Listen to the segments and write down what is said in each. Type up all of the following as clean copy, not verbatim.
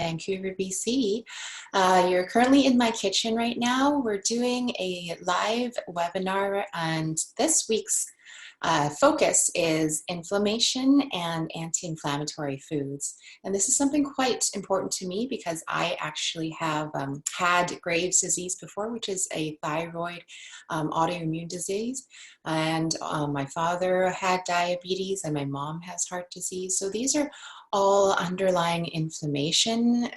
Vancouver, BC. You're currently in my kitchen right now. We're doing a live webinar, and this week's focus is inflammation and anti-inflammatory foods. And this is something quite important to me because I actually have had Graves' disease before, which is a thyroid autoimmune disease. And my father had diabetes and my mom has heart disease. So these are all underlying inflammation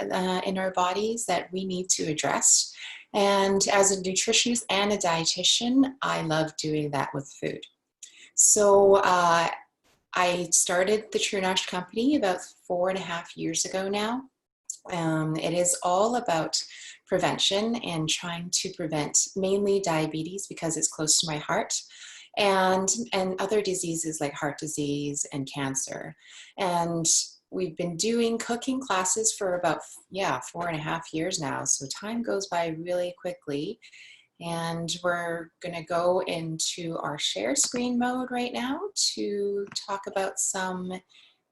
in our bodies that we need to address. And as a nutritionist and a dietitian, I love doing that with food. So I started the True Nosh company about 4.5 years ago now. It is all about prevention and trying to prevent mainly diabetes because it's close to my heart, and other diseases like heart disease and cancer. And we've been doing cooking classes for about 4.5 years now. So time goes by really quickly. And we're going to go into our share screen mode right now to talk about some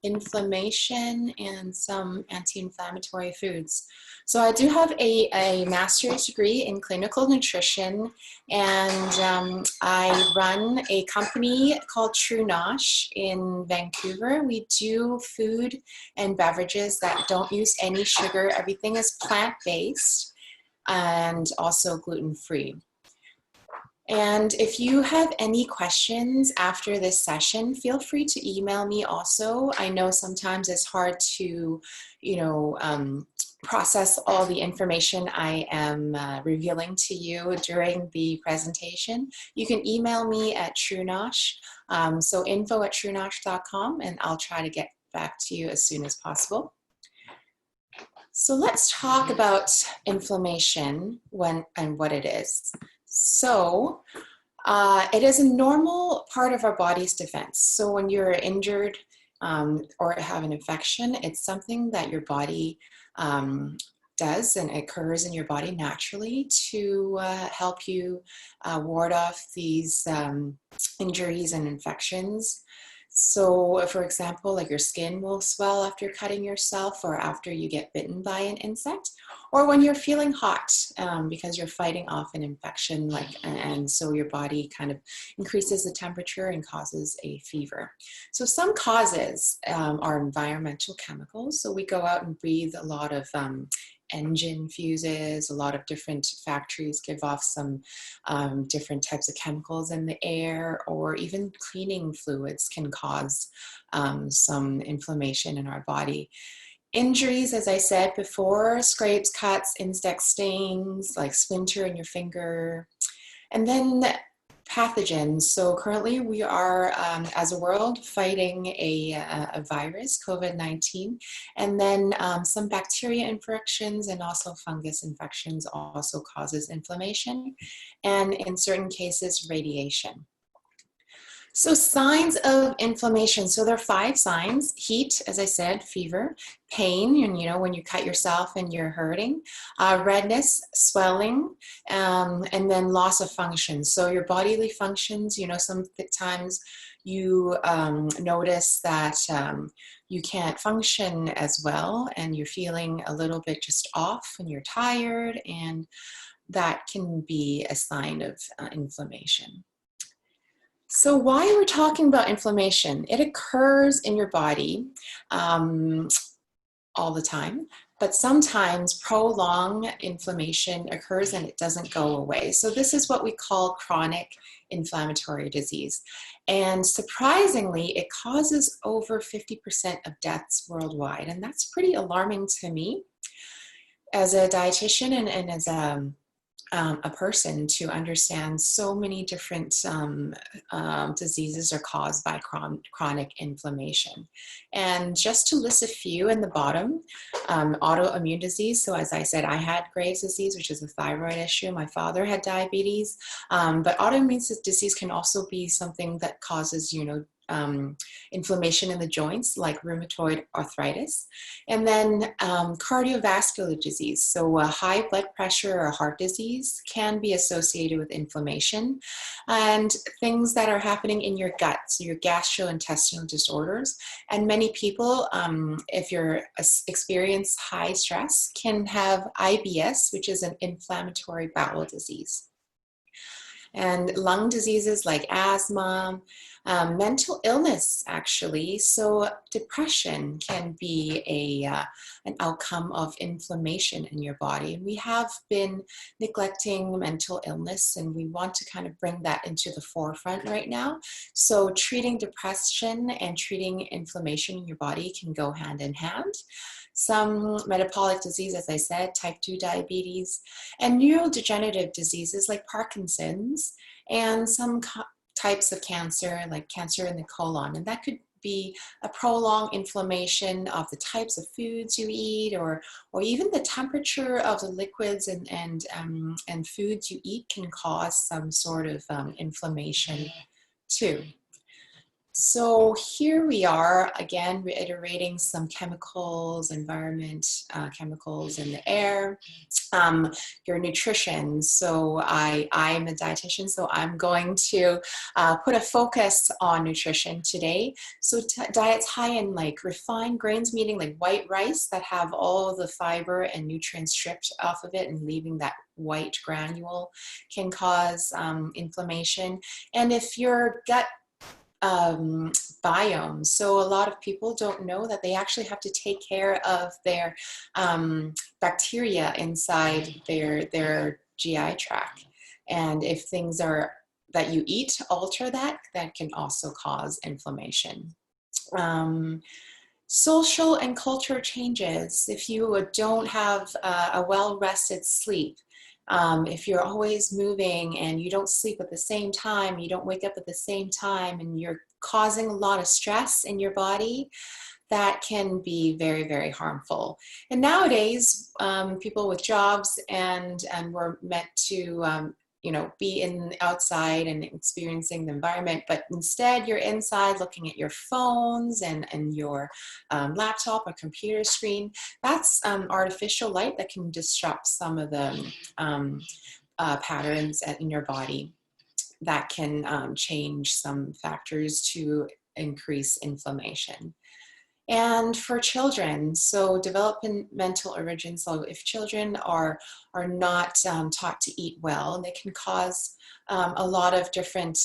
inflammation and some anti-inflammatory foods. So I do have a master's degree in clinical nutrition, and I run a company called True Nosh in Vancouver. We do food and beverages that don't use any sugar. Everything is plant-based and also gluten-free. And if you have any questions after this session, feel free to email me also. I know sometimes it's hard to, process all the information I am revealing to you during the presentation. You can email me at TrueNosh, so info@truenosh.com, and I'll try to get back to you as soon as possible. So let's talk about inflammation and what it is. So it is a normal part of our body's defense. So when you're injured or have an infection, it's something that your body does and occurs in your body naturally to help you ward off these injuries and infections. So for example, like your skin will swell after cutting yourself or after you get bitten by an insect, or when you're feeling hot because you're fighting off an infection, and so your body kind of increases the temperature and causes a fever. So some causes are environmental chemicals. So we go out and breathe a lot of engine fuses, a lot of different factories give off some different types of chemicals in the air, or even cleaning fluids can cause some inflammation in our body. Injuries, as I said before, scrapes, cuts, insect stings, like splinter in your finger, and then pathogens. So currently we are, as a world, fighting a virus, COVID-19, and then some bacteria infections and also fungus infections also causes inflammation, and in certain cases, radiation. So signs of inflammation. So there are 5 signs: heat, as I said, fever, pain, and when you cut yourself and you're hurting, redness, swelling, and then loss of function. So your bodily functions, sometimes you notice that you can't function as well, and you're feeling a little bit just off and you're tired, and that can be a sign of inflammation. So why we're talking about inflammation? It occurs in your body all the time, but sometimes prolonged inflammation occurs and it doesn't go away. So this is what we call chronic inflammatory disease. And surprisingly, it causes over 50% of deaths worldwide. And that's pretty alarming to me as a dietitian and as a person to understand so many different diseases are caused by chronic inflammation. And just to list a few in the bottom, autoimmune disease. So as I said, I had Graves' disease, which is a thyroid issue. My father had diabetes, but autoimmune disease can also be something that causes, inflammation in the joints, like rheumatoid arthritis. And then cardiovascular disease. So high blood pressure or heart disease can be associated with inflammation. And things that are happening in your gut, so your gastrointestinal disorders. And many people, if you're experience high stress, can have IBS, which is an inflammatory bowel disease. And lung diseases like asthma, mental illness, actually. So depression can be an outcome of inflammation in your body. And we have been neglecting mental illness, and we want to kind of bring that into the forefront right now. So treating depression and treating inflammation in your body can go hand in hand. Some metabolic disease, as I said, type 2 diabetes, and neurodegenerative diseases like Parkinson's, and some types of cancer, like cancer in the colon. And that could be a prolonged inflammation of the types of foods you eat, or even the temperature of the liquids and foods you eat can cause some sort of inflammation too. So here we are, again, reiterating some chemicals, environment, chemicals in the air, your nutrition. So I'm a dietitian, so I'm going to put a focus on nutrition today. So diets high in like refined grains, meaning like white rice that have all the fiber and nutrients stripped off of it and leaving that white granule can cause inflammation. And if your gut biome. So a lot of people don't know that they actually have to take care of their bacteria inside their GI tract. And if things are that you eat alter that, that can also cause inflammation. Social and culture changes. If you don't have a well-rested sleep, if you're always moving and you don't sleep at the same time, you don't wake up at the same time, and you're causing a lot of stress in your body, that can be very, very harmful. And nowadays, people with jobs and we're meant to be in outside and experiencing the environment, but instead you're inside looking at your phones and your laptop or computer screen. That's artificial light that can disrupt some of the patterns in your body that can change some factors to increase inflammation. And for children, so developmental origin, so if children are not taught to eat well, they can cause a lot of different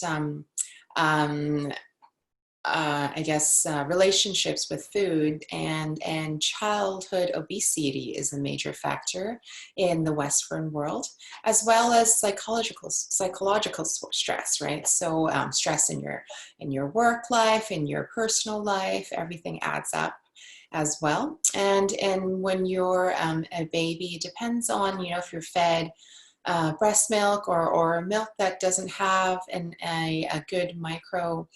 relationships with food, and childhood obesity is a major factor in the Western world, as well as psychological stress, right? So stress in your work life, in your personal life, everything adds up as well. And when you're a baby, it depends on, if you're fed breast milk or milk that doesn't have a good micro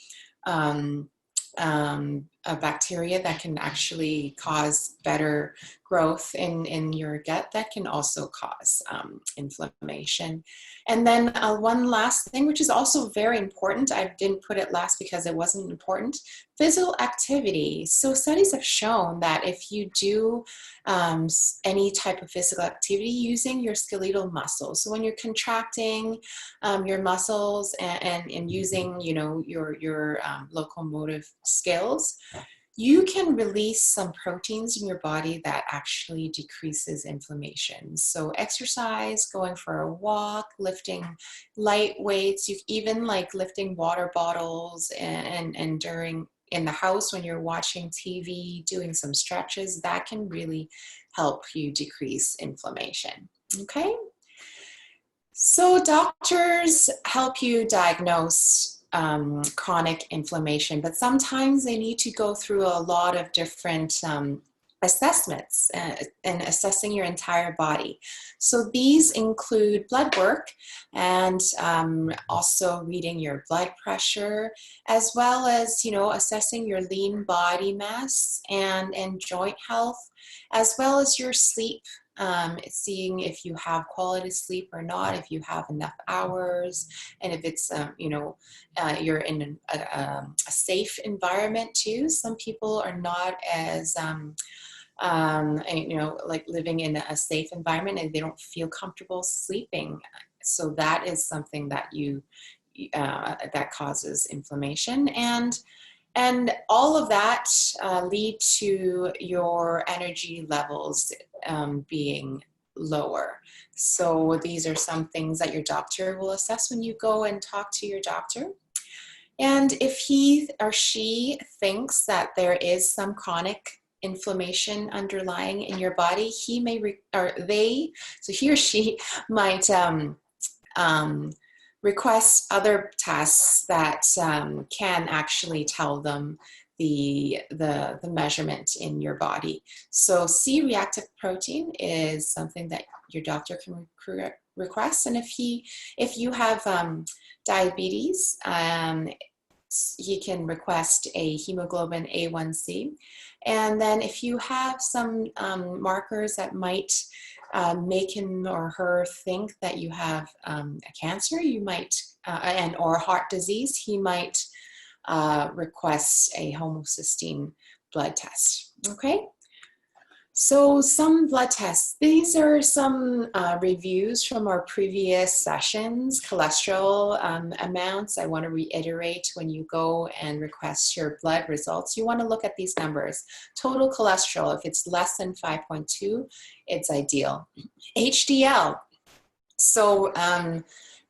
a bacteria that can actually cause better growth in your gut, that can also cause inflammation. And then one last thing, which is also very important, I didn't put it last because it wasn't important, physical activity. So studies have shown that if you do any type of physical activity using your skeletal muscles, so when you're contracting your muscles and using, your locomotive skills, you can release some proteins in your body that actually decreases inflammation. So exercise, going for a walk, lifting light weights, even like lifting water bottles and during in the house when you're watching TV, doing some stretches, that can really help you decrease inflammation. Okay? So doctors help you diagnose chronic inflammation, but sometimes they need to go through a lot of different assessments and assessing your entire body. So these include blood work and also reading your blood pressure, as well as, assessing your lean body mass and joint health, as well as your sleep, seeing if you have quality sleep or not, if you have enough hours, and if it's, you're in a safe environment too. Some people are not as, and, like living in a safe environment and they don't feel comfortable sleeping. So that is something that that causes inflammation. And all of that lead to your energy levels being lower. So these are some things that your doctor will assess when you go and talk to your doctor. And if he or she thinks that there is some chronic inflammation underlying in your body, he or she might request other tests that can actually tell them the measurement in your body. So C-reactive protein is something that your doctor can request, and if you have diabetes, he can request a hemoglobin A1C. And then if you have some markers that might make him or her think that you have a cancer, you might, or heart disease, he might request a homocysteine blood test. Okay. So some blood tests. These are some reviews from our previous sessions. Cholesterol amounts, I want to reiterate, when you go and request your blood results, you want to look at these numbers. Total cholesterol, if it's less than 5.2, it's ideal. HDL. So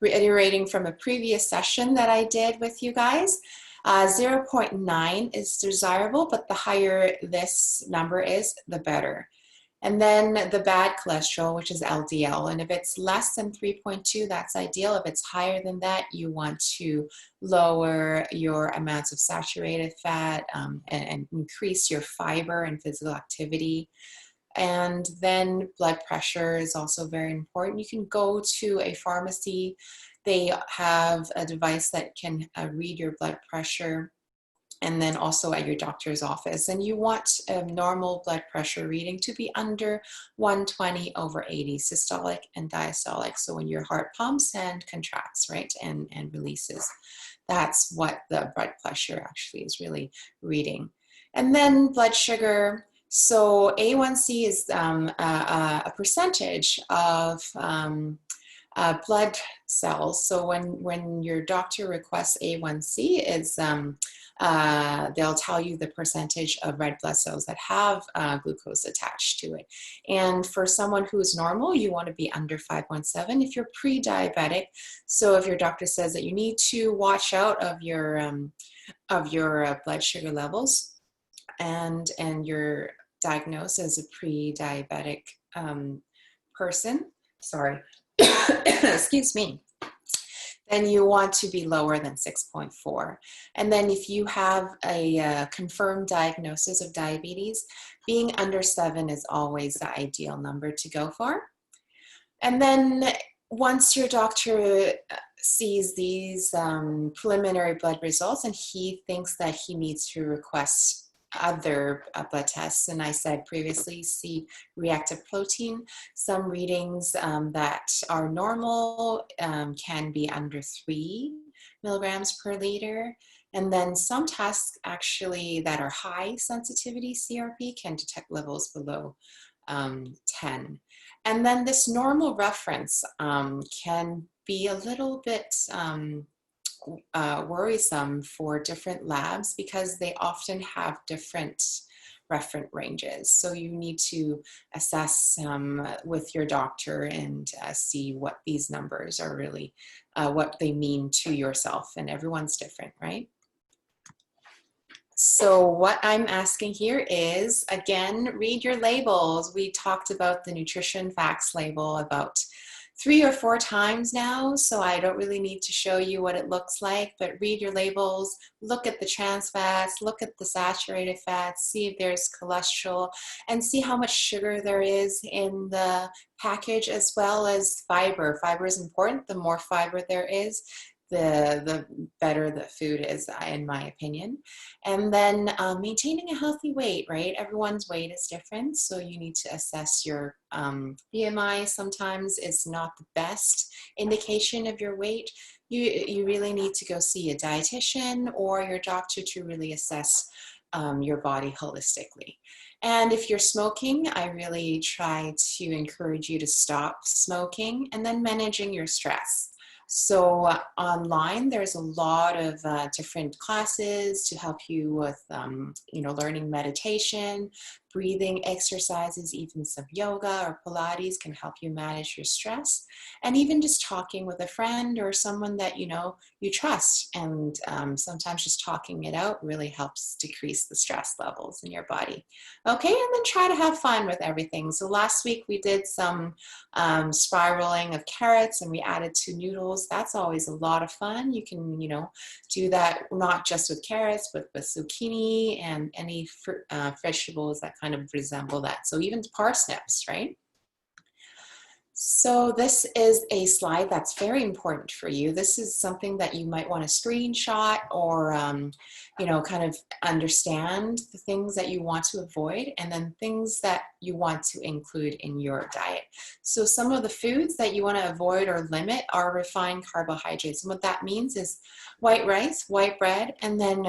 reiterating from a previous session that I did with you guys, 0.9 is desirable, but the higher this number is, the better. And then the bad cholesterol, which is LDL. And if it's less than 3.2, that's ideal. If it's higher than that, you want to lower your amounts of saturated fat and increase your fiber and physical activity. And then blood pressure is also very important. You can go to a pharmacy. They have a device that can read your blood pressure, and then also at your doctor's office. And you want a normal blood pressure reading to be under 120/80, systolic and diastolic. So when your heart pumps and contracts, right, and releases, that's what the blood pressure actually is really reading. And then blood sugar. So A1C is a percentage of blood cells. So when your doctor requests A1C, is they'll tell you the percentage of red blood cells that have glucose attached to it. And for someone who's normal, you want to be under 5.7. If you're pre-diabetic, so if your doctor says that you need to watch out of your blood sugar levels, and you're diagnosed as a pre-diabetic person, sorry, excuse me, then you want to be lower than 6.4. And then if you have a confirmed diagnosis of diabetes, being under 7 is always the ideal number to go for. And then once your doctor sees these preliminary blood results and he thinks that he needs to request other blood tests, and I said previously, C-reactive protein, some readings that are normal can be under 3 milligrams per liter, and then some tests actually that are high sensitivity CRP can detect levels below 10. And then this normal reference can be a little bit worrisome for different labs because they often have different reference ranges. So you need to assess with your doctor and see what these numbers are really, what they mean to yourself, and everyone's different, right? So what I'm asking here is, again, read your labels. We talked about the nutrition facts label about 3 or 4 times now, so I don't really need to show you what it looks like, but read your labels, look at the trans fats, look at the saturated fats, see if there's cholesterol, and see how much sugar there is in the package, as well as fiber. Fiber is important. The more fiber there is, the better the food is, in my opinion. And then maintaining a healthy weight, right? Everyone's weight is different, so you need to assess your BMI. Sometimes it's not the best indication of your weight. You really need to go see a dietitian or your doctor to really assess your body holistically. And if you're smoking, I really try to encourage you to stop smoking, and then managing your stress. So online, there's a lot of different classes to help you with, learning meditation, breathing exercises, even some yoga or Pilates can help you manage your stress. And even just talking with a friend or someone that you trust. And sometimes just talking it out really helps decrease the stress levels in your body. Okay, and then try to have fun with everything. So last week we did some spiraling of carrots and we added 2 noodles. That's always a lot of fun. You can, do that not just with carrots, but with zucchini and any vegetables that kind of resemble that. So even parsnips, right? So this is a slide that's very important for you. This is something that you might want to screenshot or, kind of understand the things that you want to avoid and then things that you want to include in your diet. So some of the foods that you want to avoid or limit are refined carbohydrates. And what that means is white rice, white bread, and then,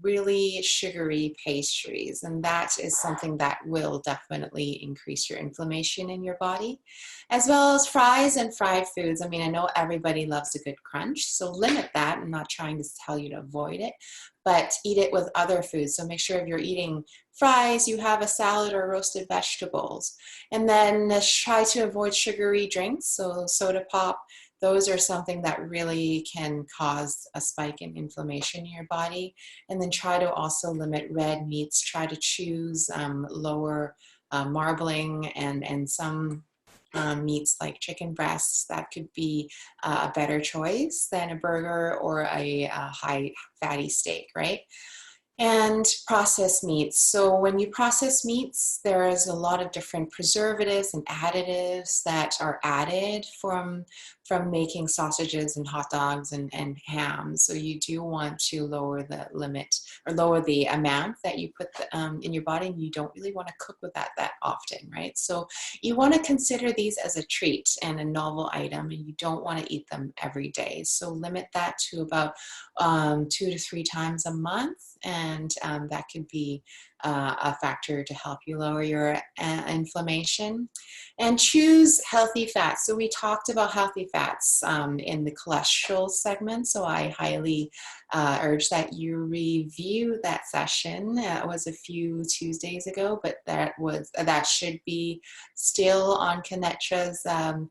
really sugary pastries. And that is something that will definitely increase your inflammation in your body, as well as fries and fried foods. I mean, I know everybody loves a good crunch, so limit that. I'm not trying to tell you to avoid it, but eat it with other foods. So make sure if you're eating fries, you have a salad or roasted vegetables. And then try to avoid sugary drinks, so soda pop. Those are something that really can cause a spike in inflammation in your body. And then try to also limit red meats. Try to choose lower marbling and some meats like chicken breasts. That could be a better choice than a burger or a high fatty steak, right? And processed meats. So when you process meats, there's a lot of different preservatives and additives that are added from making sausages and hot dogs and ham. So you do want to lower the limit or lower the amount that you put in your body, and you don't really want to cook with that often, right? So you want to consider these as a treat and a novel item, and you don't want to eat them every day. So limit that to about 2 to 3 times a month, and that could be a factor to help you lower your inflammation. And choose healthy fats. So we talked about healthy fats in the cholesterol segment, so I highly urge that you review that session. It was a few Tuesdays ago, but that should be still on Kenetra's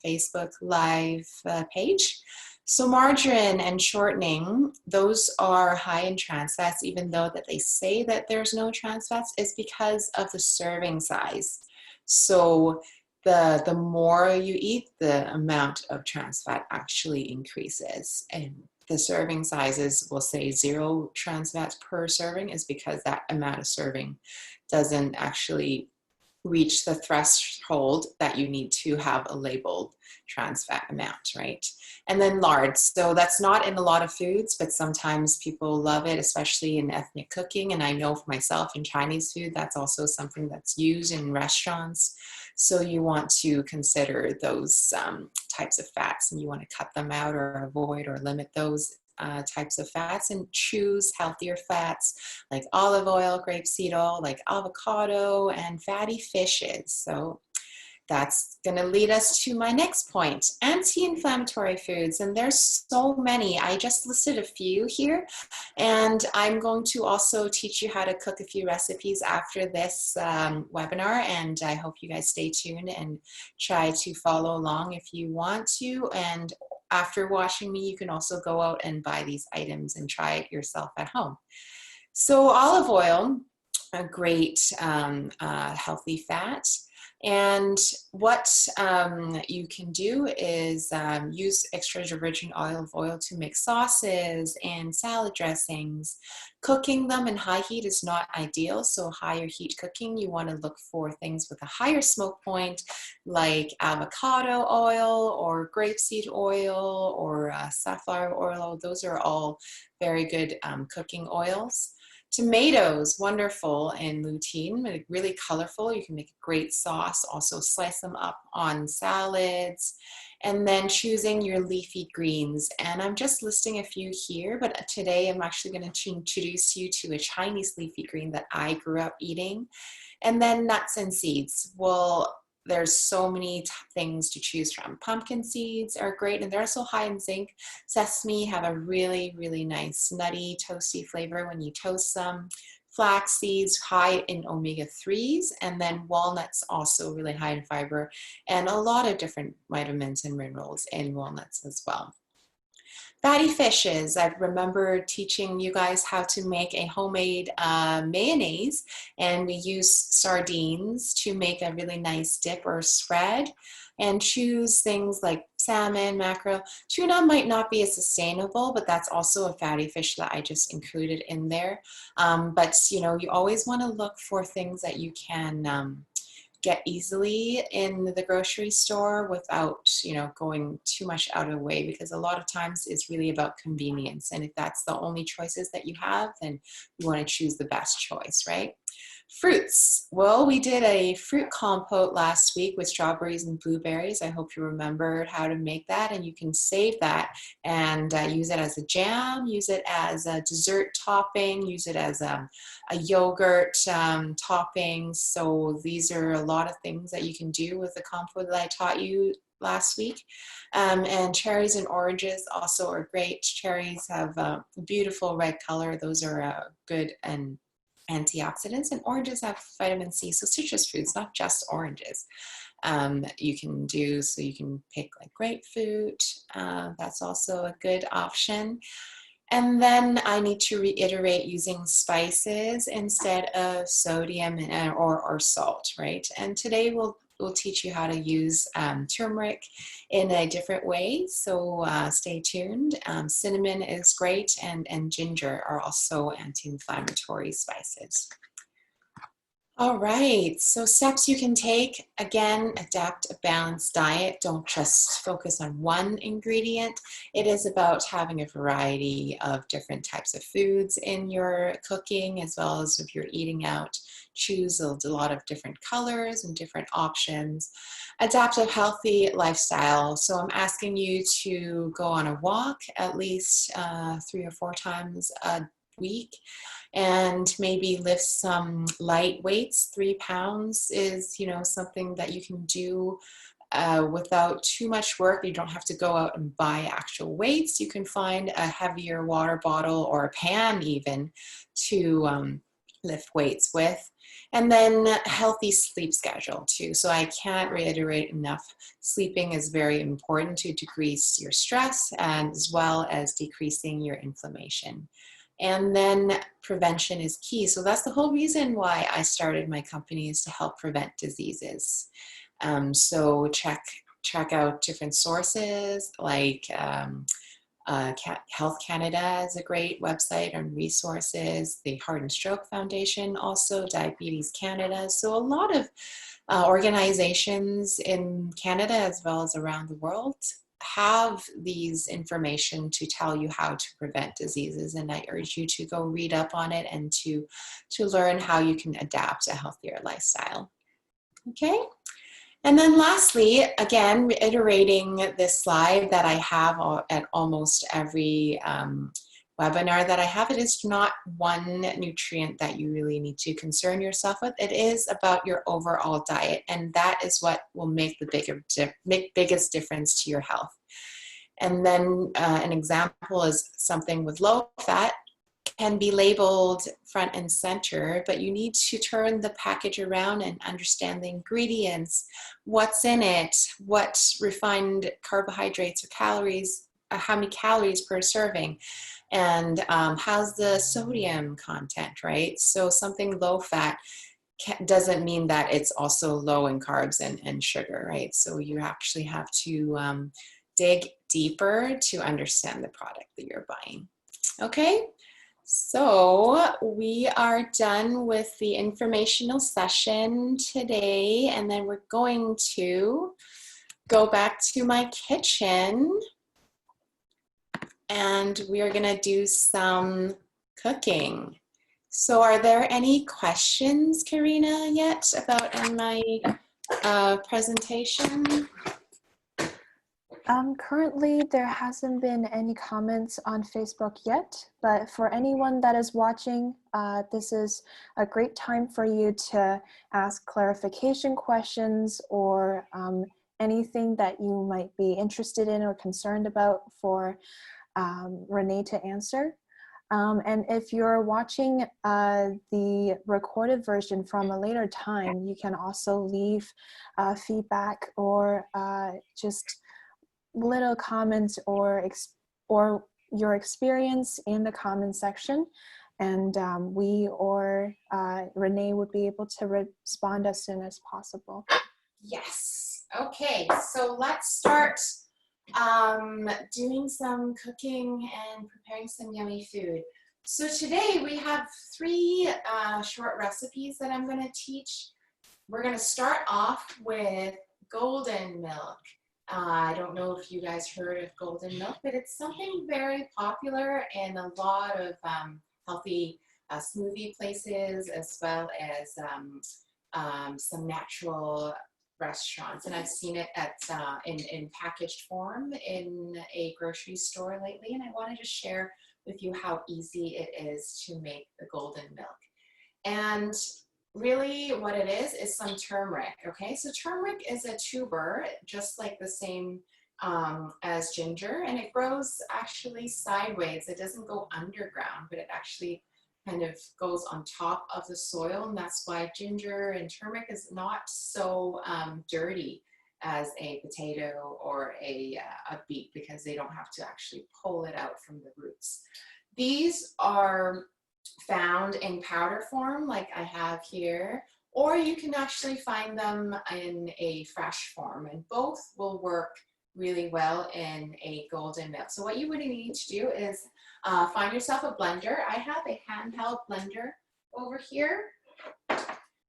Facebook Live page. So margarine and shortening, those are high in trans fats, even though that they say that there's no trans fats, is because of the serving size. So the more you eat, the amount of trans fat actually increases. And the serving sizes will say 0 trans fats per serving is because that amount of serving doesn't actually reach the threshold that you need to have a labeled trans fat amount, right? And then lard. So that's not in a lot of foods, but sometimes people love it, especially in ethnic cooking. And I know for myself in Chinese food, that's also something that's used in restaurants. So you want to consider those types of fats, and you want to cut them out or avoid or limit those types of fats, and choose healthier fats like olive oil, grapeseed oil, like avocado, and fatty fishes. So that's going to lead us to my next point, anti-inflammatory foods. And there's so many. I just listed a few here, and I'm going to also teach you how to cook a few recipes after this webinar, and I hope you guys stay tuned and try to follow along if you want to. And after watching me, you can also go out and buy these items and try it yourself at home. So olive oil, a great healthy fat. And what you can do is use extra virgin olive oil to make sauces and salad dressings. Cooking them in high heat is not ideal, so higher heat cooking, you want to look for things with a higher smoke point, like avocado oil or grapeseed oil or safflower oil. Those are all very good cooking oils. Tomatoes, wonderful in lutein, really colorful. You can make a great sauce, also slice them up on salads. And then choosing your leafy greens. And I'm just listing a few here, but today I'm actually going to introduce you to a Chinese leafy green that I grew up eating. And then nuts and seeds. Well, there's so many things to choose from. Pumpkin seeds are great, and they're also high in zinc. Sesame have a really, really nice nutty, toasty flavor when you toast them. Flax seeds, high in omega-3s, and then walnuts also really high in fiber, and a lot of different vitamins and minerals in walnuts as well. Fatty fishes. I remember teaching you guys how to make a homemade mayonnaise, and we use sardines to make a really nice dip or spread, and choose things like salmon, mackerel. Tuna might not be as sustainable, but that's also a fatty fish that I just included in there. But you know, you always want to look for things that you can get easily in the grocery store without, you know, going too much out of the way, because a lot of times it's really about convenience. And if that's the only choices that you have, then you want to choose the best choice, right? Fruits. Well, we did a fruit compote last week with strawberries and blueberries. I hope you remembered how to make that, and you can save that and use it as a jam, use it as a dessert topping, use it as a yogurt topping. So these are a lot of things that you can do with the compote that I taught you last week. And cherries and oranges also are great. Cherries have a beautiful red color. Those are good and antioxidants, and oranges have vitamin C. So citrus fruits, not just oranges, you can do. So you can pick like grapefruit. That's also a good option. And then I need to reiterate using spices instead of sodium or salt, right? And today we'll teach you how to use turmeric in a different way, so stay tuned. Cinnamon is great, and ginger are also anti-inflammatory spices. All right, so steps you can take. Again, adapt a balanced diet. Don't just focus on one ingredient. It is about having a variety of different types of foods in your cooking, as well as if you're eating out. Choose a lot of different colors and different options. Adapt a healthy lifestyle. So I'm asking you to go on a walk at least 3 or 4 times a week, and maybe lift some light weights. 3 pounds is, you know, something that you can do without too much work. You don't have to go out and buy actual weights. You can find a heavier water bottle or a pan even to lift weights with. And then a healthy sleep schedule too. So I can't reiterate enough. Sleeping is very important to decrease your stress, and as well as decreasing your inflammation. And then prevention is key. So that's the whole reason why I started my company, is to help prevent diseases. So check out different sources like Health Canada is a great website and resources. The Heart and Stroke Foundation, also Diabetes Canada. So a lot of organizations in Canada as well as around the world have these information to tell you how to prevent diseases, and I urge you to go read up on it and to learn how you can adapt a healthier lifestyle. Okay, and then lastly, again, reiterating this slide that I have at almost every webinar that I have. It is not one nutrient that you really need to concern yourself with. It is about your overall diet, and that is what will make the biggest difference to your health. And then an example is something with low fat can be labeled front and center, but you need to turn the package around and understand the ingredients, what's in it, what refined carbohydrates or calories, how many calories per serving, and how's the sodium content, right? So something low fat doesn't mean that it's also low in carbs and sugar, right? So you actually have to dig deeper to understand the product that you're buying. Okay, So we are done with the informational session today, and then we're going to go back to my kitchen and we are gonna do some cooking. So are there any questions, Karina, yet about my presentation? Currently, there hasn't been any comments on Facebook yet, but for anyone that is watching, this is a great time for you to ask clarification questions or anything that you might be interested in or concerned about for Rénee to answer. And if you're watching the recorded version from a later time, you can also leave feedback or just little comments or your experience in the comment section, and we or Rénee would be able to respond as soon as possible. Yes. Okay, so let's start doing some cooking and preparing some yummy food. So today we have 3 short recipes that I'm going to teach. We're going to start off with golden milk. I don't know if you guys heard of golden milk, but it's something very popular in a lot of healthy smoothie places, as well as some natural restaurants. And I've seen it at in packaged form in a grocery store lately, and I wanted to share with you how easy it is to make the golden milk. And really what it is some turmeric. Okay, so turmeric is a tuber, just like the same as ginger, and it grows actually sideways. It doesn't go underground, but it actually kind of goes on top of the soil, and that's why ginger and turmeric is not so dirty as a potato or a beet, because they don't have to actually pull it out from the roots. These are found in powder form like I have here, or you can actually find them in a fresh form, and both will work really well in a golden milk. So what you would need to do is find yourself a blender. I have a handheld blender over here,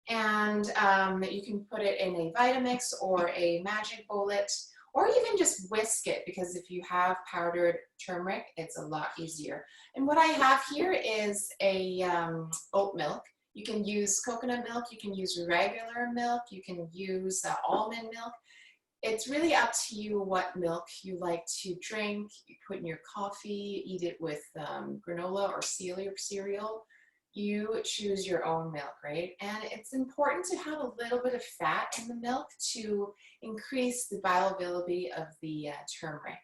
and you can put it in a Vitamix or a Magic Bullet, or even just whisk it, because if you have powdered turmeric, it's a lot easier. And what I have here is a oat milk. You can use coconut milk, you can use regular milk, you can use almond milk. It's really up to you what milk you like to drink. You put in your coffee, eat it with granola or cereal. You choose your own milk, right? And it's important to have a little bit of fat in the milk to increase the bioavailability of the turmeric.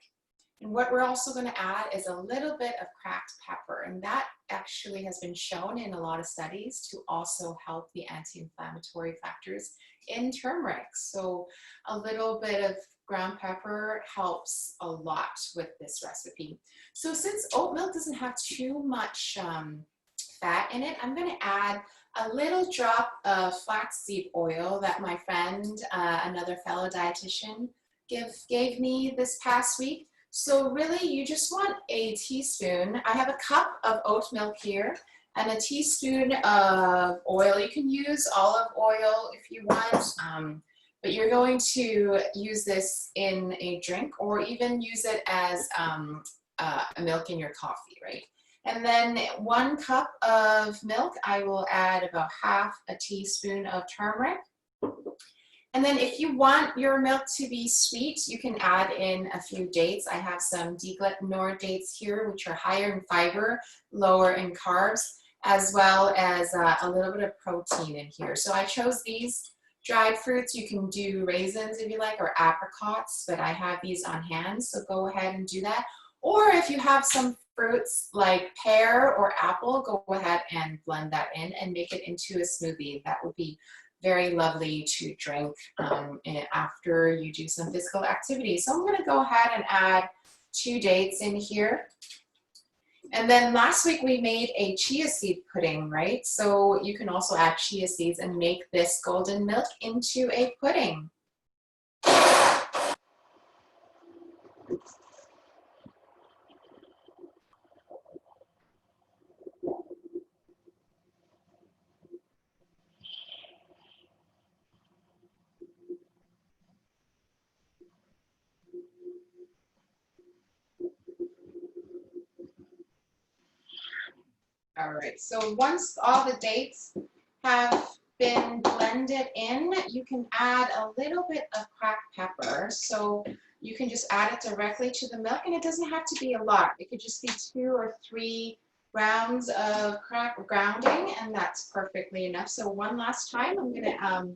And what we're also going to add is a little bit of cracked pepper, and that actually has been shown in a lot of studies to also help the anti-inflammatory factors in turmeric. So a little bit of ground pepper helps a lot with this recipe. So since oat milk doesn't have too much fat in it, I'm going to add a little drop of flaxseed oil that my friend, another fellow dietitian, gave me this past week. So really you just want a teaspoon. I have a cup of oat milk here and a teaspoon of oil. You can use olive oil if you want, but you're going to use this in a drink, or even use it as a milk in your coffee, right? And then 1 cup of milk, I will add about half a teaspoon of turmeric. And then if you want your milk to be sweet, you can add in a few dates. I have some deglutinosed dates here, which are higher in fiber, lower in carbs, as well as a little bit of protein in here. So I chose these dried fruits. You can do raisins if you like, or apricots, but I have these on hand, so go ahead and do that. Or if you have some fruits like pear or apple, go ahead and blend that in and make it into a smoothie. That would be very lovely to drink after you do some physical activity. So I'm going to go ahead and add 2 dates in here. And then last week we made a chia seed pudding, right? So you can also add chia seeds and make this golden milk into a pudding. right, so once all the dates have been blended in, you can add a little bit of cracked pepper. So you can just add it directly to the milk, and it doesn't have to be a lot. It could just be 2 or 3 rounds of grounding, and that's perfectly enough. So one last time, I'm gonna,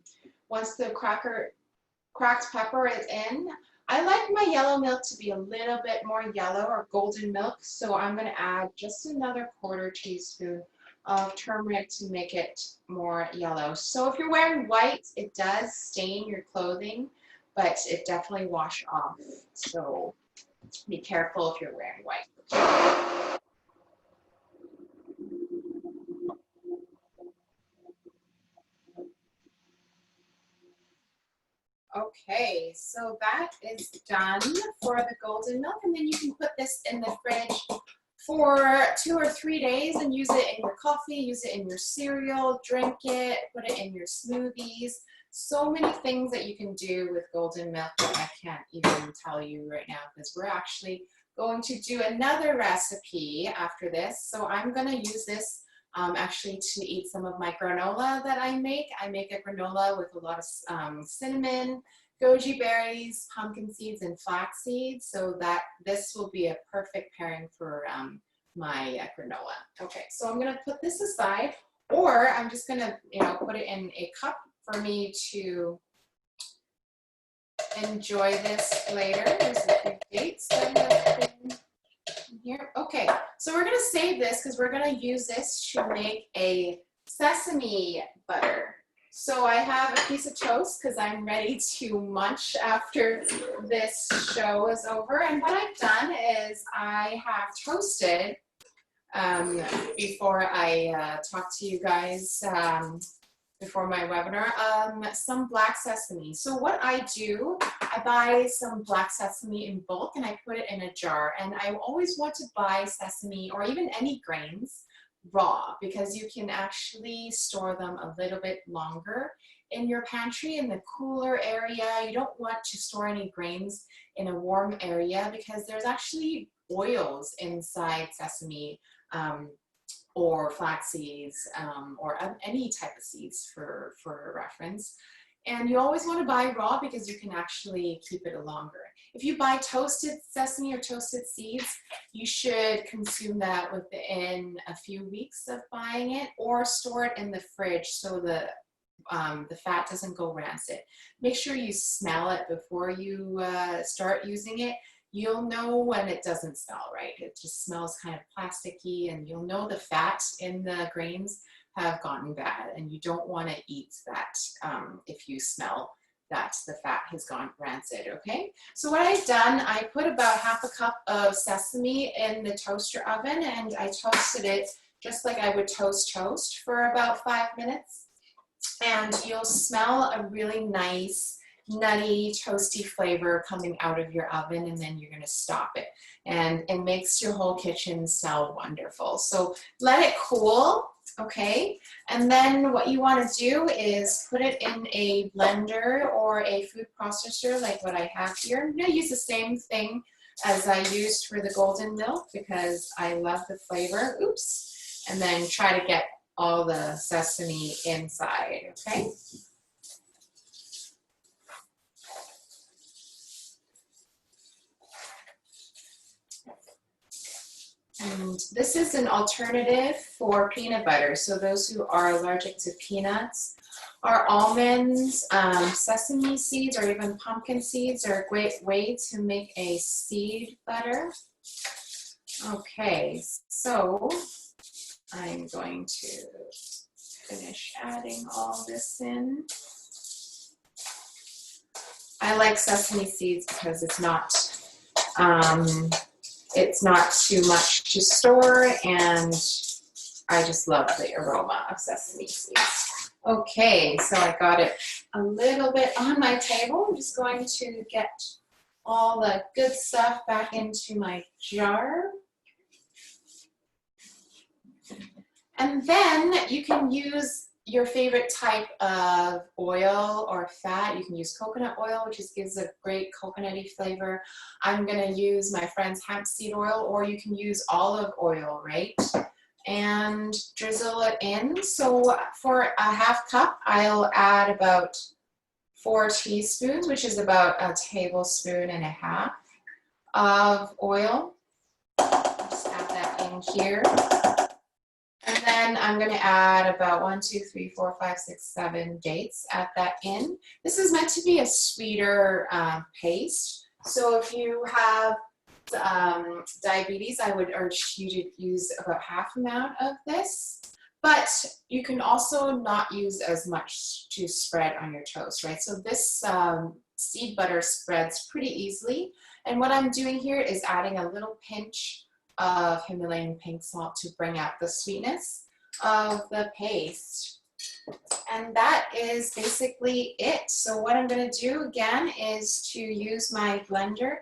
once the cracked pepper is in, I like my yellow milk to be a little bit more yellow or golden milk, so I'm gonna add just another 1/4 teaspoon of turmeric to make it more yellow. So if you're wearing white, it does stain your clothing, but it definitely wash off. So be careful if you're wearing white. Okay, so that is done for the golden milk, and then you can put this in the fridge for 2 or 3 days and use it in your coffee, use it in your cereal, drink it, put it in your smoothies. So many things that you can do with golden milk that I can't even tell you right now, because we're actually going to do another recipe after this. So I'm going to use this actually to eat some of my granola that I make. I make a granola with a lot of cinnamon, goji berries, pumpkin seeds, and flax seeds, so that this will be a perfect pairing for my granola. Okay, so I'm gonna put this aside, or I'm just gonna, put it in a cup for me to enjoy this later. There's a few dates that have been here. Okay, so we're gonna save this because we're gonna use this to make a sesame butter. So I have a piece of toast because I'm ready to munch after this show is over. And what I've done is I have toasted, before I talk to you guys, before my webinar, some black sesame. So what I do, I buy some black sesame in bulk and I put it in a jar. And I always want to buy sesame or even any grains raw, because you can actually store them a little bit longer in your pantry in the cooler area. You don't want to store any grains in a warm area because there's actually oils inside sesame, or flax seeds, or any type of seeds for reference. And you always want to buy raw because you can actually keep it longer. If you buy toasted sesame or toasted seeds, you should consume that within a few weeks of buying it, or store it in the fridge so the fat doesn't go rancid. Make sure you smell it before you start using it. You'll know when it doesn't smell right. It just smells kind of plasticky, and you'll know the fat in the grains have gotten bad, and you don't want to eat that if you smell that the fat has gone rancid, okay? So what I've done, I put about 1/2 cup of sesame in the toaster oven, and I toasted it just like I would toast for about 5 minutes. And you'll smell a really nice, nutty, toasty flavor coming out of your oven, and then you're gonna stop it. And it makes your whole kitchen smell wonderful. So let it cool, okay? And then what you wanna do is put it in a blender or a food processor like what I have here. I'm gonna use the same thing as I used for the golden milk because I love the flavor. Oops. And then try to get all the sesame inside, okay? And this is an alternative for peanut butter. So those who are allergic to peanuts, or almonds, sesame seeds, or even pumpkin seeds are a great way to make a seed butter. Okay, so I'm going to finish adding all this in. I like sesame seeds because it's not too much to store, and I just love the aroma of sesame seeds. Okay, so I got it a little bit on my table. I'm just going to get all the good stuff back into my jar. And then you can use your favorite type of oil or fat. You can use coconut oil, which gives a great coconutty flavor. I'm gonna use my friend's hemp seed oil, or you can use olive oil, right? and drizzle it in. So for a half cup, I'll add about 4 teaspoons, which is about a tablespoon and a half of oil. Just add that in here. And then I'm going to add about 1, 2, 3, 4, 5, 6, 7 dates. Add that in. This is meant to be a sweeter paste. So if you have diabetes, I would urge you to use about half amount of this. But you can also not use as much to spread on your toast, right? So this seed butter spreads pretty easily. And what I'm doing here is adding a little pinch of Himalayan pink salt to bring out the sweetness of the paste. And that is basically it. So what I'm going to do again is to use my blender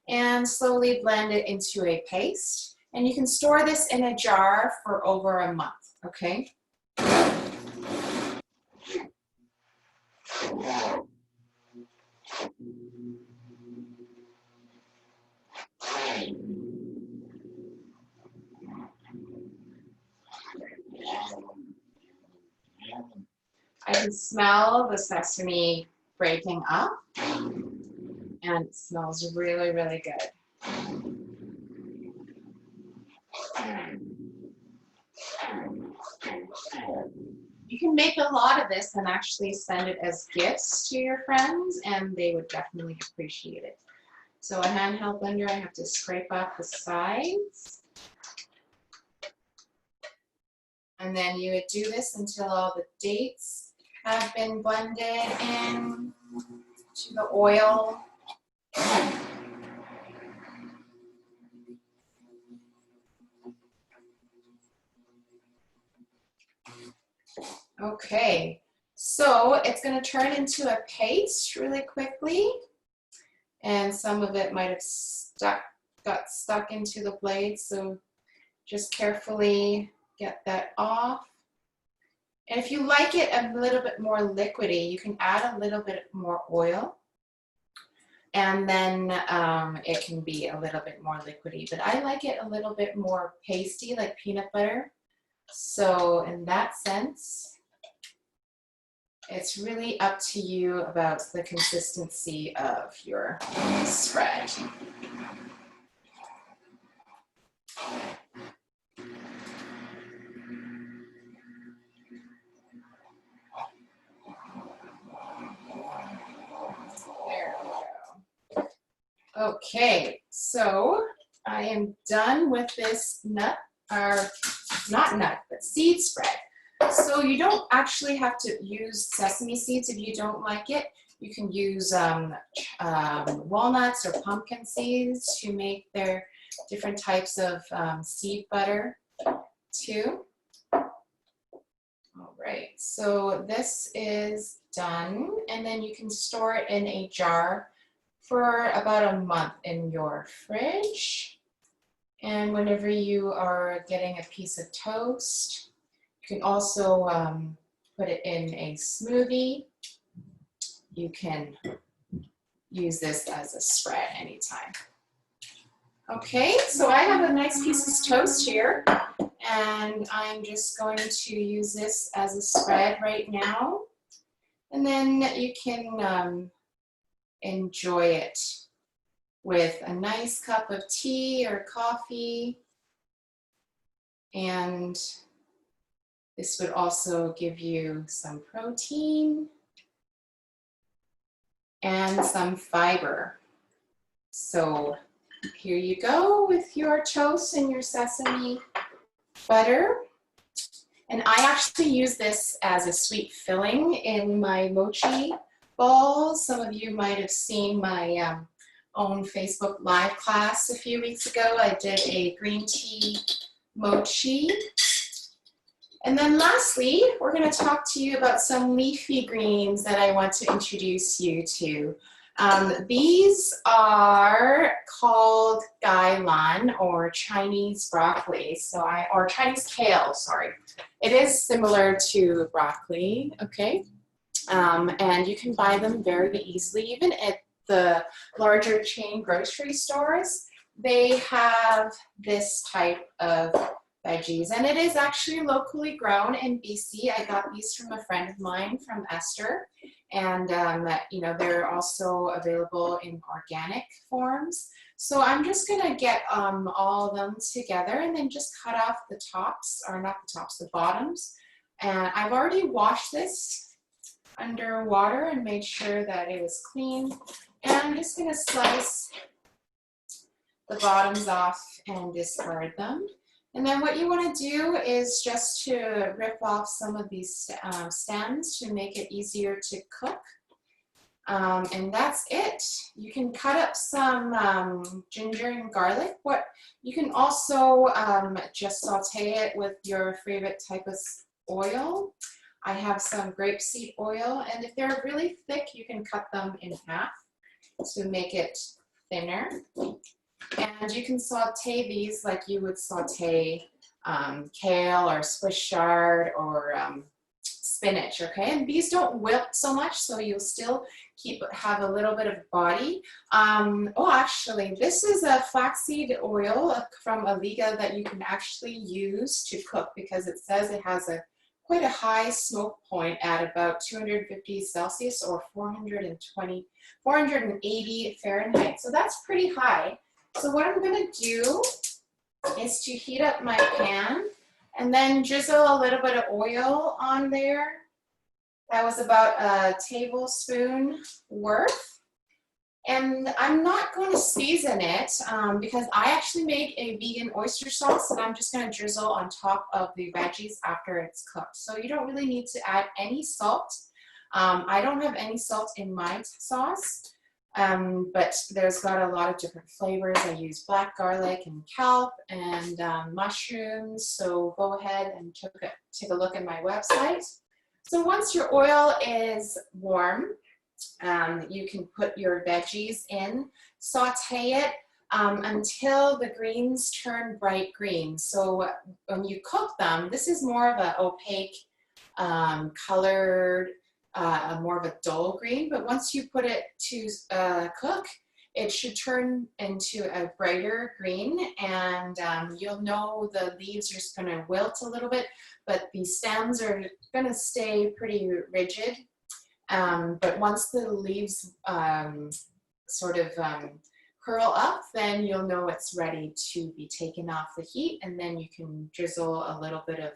and slowly blend it into a paste. And you can store this in a jar for over a month, okay? I can smell the sesame breaking up, and it smells really, really good. You can make a lot of this and actually send it as gifts to your friends, and they would definitely appreciate it. So a handheld blender, I have to scrape off the sides. And then you would do this until all the dates have been blended in to the oil. Okay, so it's going to turn into a paste really quickly, and some of it might have got stuck into the blade, so just carefully get that off. And if you like it a little bit more liquidy, you can add a little bit more oil, and then it can be a little bit more liquidy, but I like it a little bit more pasty, like peanut butter. So in that sense, it's really up to you about the consistency of your spread. There we go. Okay, so I am done with this nut, or not nut, but seed spread. So you don't actually have to use sesame seeds if you don't like it. You can use walnuts or pumpkin seeds to make their different types of seed butter too. All right, so this is done, and then you can store it in a jar for about a month in your fridge. And whenever you are getting a piece of toast, you can also put it in a smoothie. You can use this as a spread anytime. Okay, so I have a nice piece of toast here, and I'm just going to use this as a spread right now. And then you can enjoy it with a nice cup of tea or coffee. And this would also give you some protein and some fiber. So here you go with your toast and your sesame butter. And I actually use this as a sweet filling in my mochi balls. Some of you might have seen my own Facebook Live class a few weeks ago. I did a green tea mochi. And then lastly, we're going to talk to you about some leafy greens that I want to introduce you to. These are called gailan, or Chinese broccoli, or Chinese kale, sorry. It is similar to broccoli, okay? And you can buy them very easily, even at the larger chain grocery stores. They have this type of veggies. And it is actually locally grown in BC. I got these from a friend of mine from Esther. And, you know, they're also available in organic forms. So I'm just gonna get all of them together and then just cut off the tops, or not the tops, the bottoms. And I've already washed this under water and made sure that it was clean. And I'm just gonna slice the bottoms off and discard them. And then what you want to do is just to rip off some of these stems to make it easier to cook. And that's it. You can cut up some ginger and garlic. What you can also just saute it with your favorite type of oil. I have some grapeseed oil, and if they're really thick, you can cut them in half to make it thinner. And you can saute these like you would saute kale or Swiss chard or spinach, okay? And these don't wilt so much, so you'll still have a little bit of body. Oh, actually, this is a flaxseed oil from Aliga that you can actually use to cook, because it says it has quite a high smoke point at about 250 Celsius or 480 Fahrenheit. So that's pretty high. So what I'm gonna do is to heat up my pan and then drizzle a little bit of oil on there. That was about a tablespoon worth. And I'm not going to season it because I actually made a vegan oyster sauce that I'm just going to drizzle on top of the veggies after it's cooked. So you don't really need to add any salt. I don't have any salt in my sauce. But there's got a lot of different flavors. I use black garlic and kelp and mushrooms. So go ahead and take a look at my website. So once your oil is warm, you can put your veggies in, saute it until the greens turn bright green. So when you cook them, this is more of an opaque colored, more of a dull green, but once you put it to cook, it should turn into a brighter green, and you'll know the leaves are just going to wilt a little bit, but the stems are going to stay pretty rigid. But once the leaves sort of curl up, then you'll know it's ready to be taken off the heat, and then you can drizzle a little bit of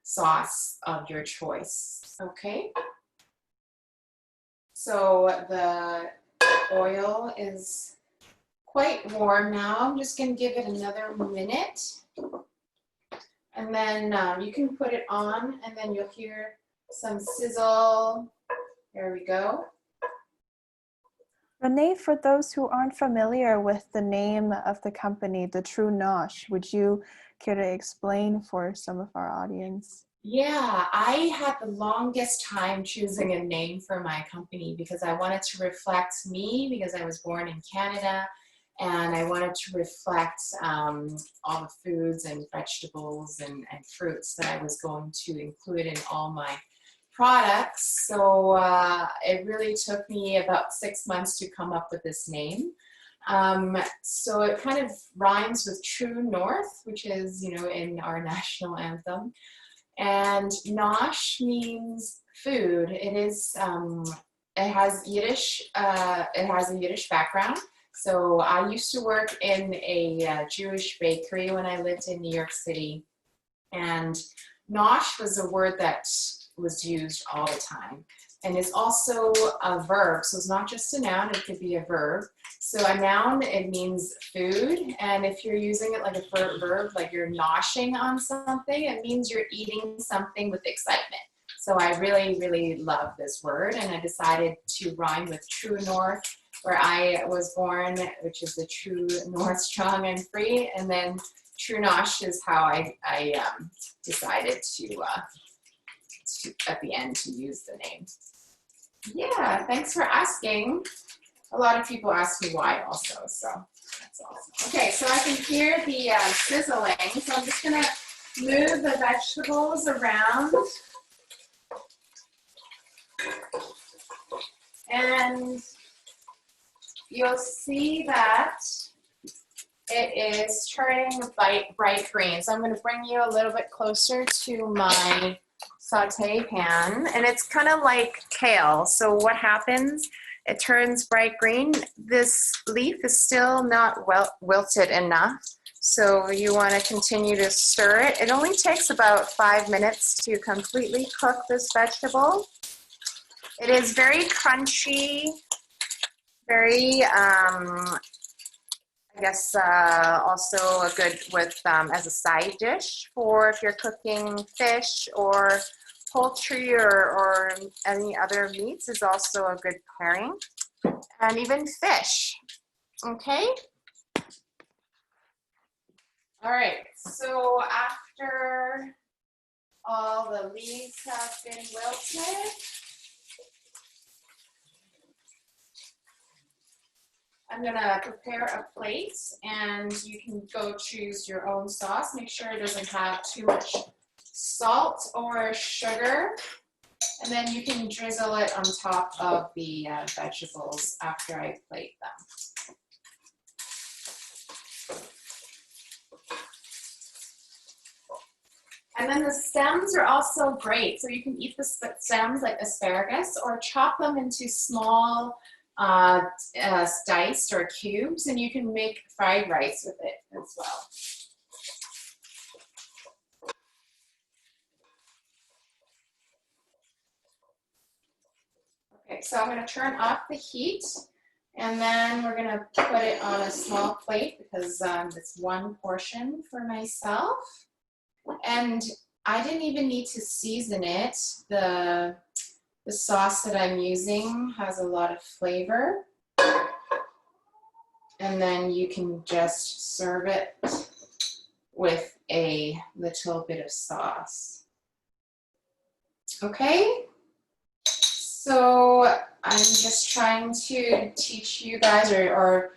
sauce of your choice, okay? So the oil is quite warm now. I'm just going to give it another minute. And then you can put it on, and then you'll hear some sizzle. There we go. Rénee, for those who aren't familiar with the name of the company, The True Nosh, would you care to explain for some of our audience? Yeah, I had the longest time choosing a name for my company because I wanted to reflect me, because I was born in Canada, and I wanted to reflect all the foods and vegetables and fruits that I was going to include in all my products. So it really took me about 6 months to come up with this name. So it kind of rhymes with True North, which is, you know, in our national anthem. And nosh means food. It is, it has Yiddish, it has a Yiddish background. So I used to work in a Jewish bakery when I lived in New York City. And nosh was a word that was used all the time. And it's also a verb. So it's not just a noun, it could be a verb. So a noun, it means food. And if you're using it like a verb, like you're noshing on something, it means you're eating something with excitement. So I really, really love this word. And I decided to rhyme with True North, where I was born, which is the True North, strong and free. And then True Nosh is how I decided to at the end to use the name. Yeah, thanks for asking. A lot of people ask me why also, so that's awesome. Okay, so I can hear the sizzling, so I'm just gonna move the vegetables around. And you'll see that it is turning bright green. So I'm going to bring you a little bit closer to my saute pan, and it's kind of like kale. So what happens? It turns bright green. This leaf is still not wilted enough, so you want to continue to stir it. It only takes about 5 minutes to completely cook this vegetable. It is very crunchy, very, I guess, also a good with as a side dish for if you're cooking fish or poultry or any other meats is also a good pairing, and even fish. Okay. All right. So after all the leaves have been wilted, I'm gonna prepare a plate, and you can go choose your own sauce. Make sure it doesn't have too much salt or sugar, and then you can drizzle it on top of the vegetables after I plate them. And then the stems are also great. So you can eat the stems like asparagus or chop them into small diced or cubes, and you can make fried rice with it as well. Okay, so I'm going to turn off the heat, and then we're going to put it on a small plate because it's one portion for myself. And I didn't even need to season it. The sauce that I'm using has a lot of flavor. And then you can just serve it with a little bit of sauce. Okay? So I'm just trying to teach you guys or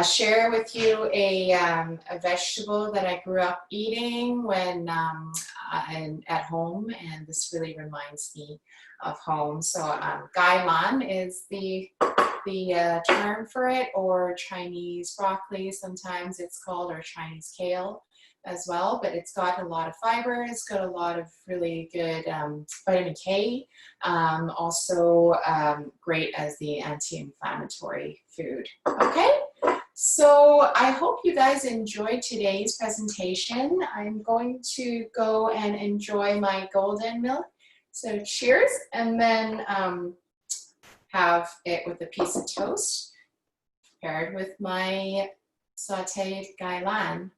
share with you a vegetable that I grew up eating when at home, and this really reminds me of home. So gailan is the term for it, or Chinese broccoli sometimes it's called, or Chinese kale as well, but it's got a lot of fiber, it's got a lot of really good vitamin K, also great as the anti-inflammatory food. Okay, so I hope you guys enjoyed today's presentation. I'm going to go and enjoy my golden milk, so cheers, and then have it with a piece of toast paired with my sauteed gailan.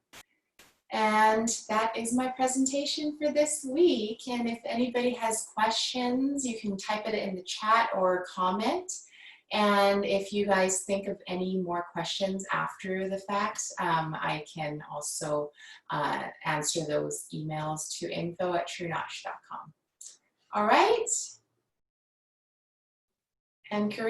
And that is my presentation for this week. And if anybody has questions, you can type it in the chat or comment. And if you guys think of any more questions after the fact, I can also answer those emails to info@truenosh.com. All right. And Korea.